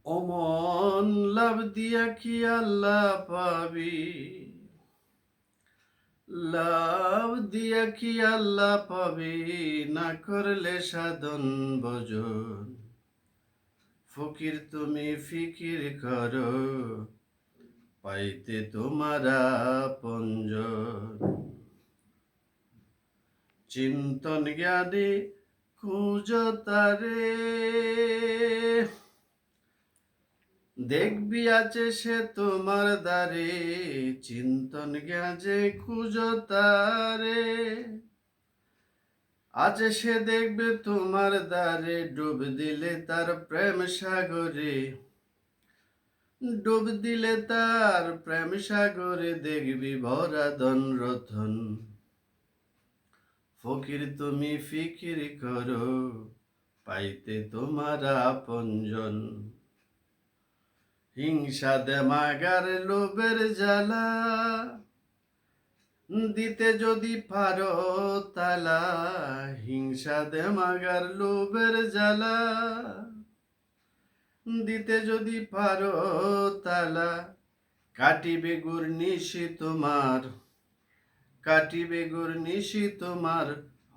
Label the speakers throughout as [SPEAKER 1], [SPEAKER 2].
[SPEAKER 1] অমন লাভ দিয়া কি আল্লাহ পাবি, লাভ দিয়া কি আল্লাহ পাবি, না করলে সাধন ভজন। ফকির তুমি ফিকির করো, পাইতে তোমার আপনজন। চিন্তন জ্ঞানে খুঁজ তারে, দেখবি আছে সে তোমার দ্বারে। চিন্তন জ্ঞানে খুঁজ তারে, আছে সে দেখবে তোমার দ্বারে। ডুব দিলে তার প্রেম সাগরে, ডুব দিলে তার প্রেম সাগরে, দেখবি ভরা ধন রতন। ফকির তুমি ফিকির করো, পাইতে তোমার আপনজন। হিংসা দেমাগার লোভের জ্বালা, দিতে যদি পারো তালা। হিংসা দেমাগার লোভের জ্বালা, দিতে যদি পারো তালা। কাটিবে গুরনিশি তোমার, কাটিবে গুরনিশি তোমার,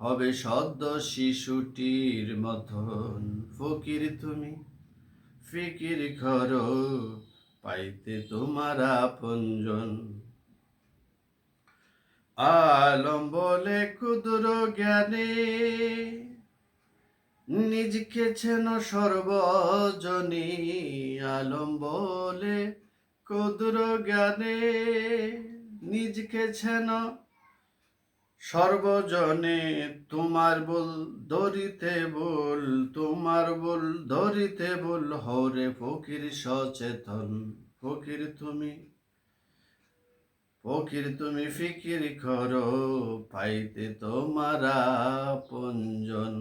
[SPEAKER 1] হবে সদ্য শিশুটির মতন। ফকির তুমি ফিকির করো, পাইতে তোমার আপনজন। আলম বলে ক্ষুদ্র জ্ঞানে, নিজকে চেন সর্বজনী। আলম বলে ক্ষুদ্র জ্ঞানে, নিজকে চেন সর্বজনে। তোমার বল ধরিতে বল, তোমার বল ধরিতে বল, হরে ফকির সচেতন। ফকির তুমি, ফকির তুমি ফিকির করো, পাইতে তোমার আপনজন।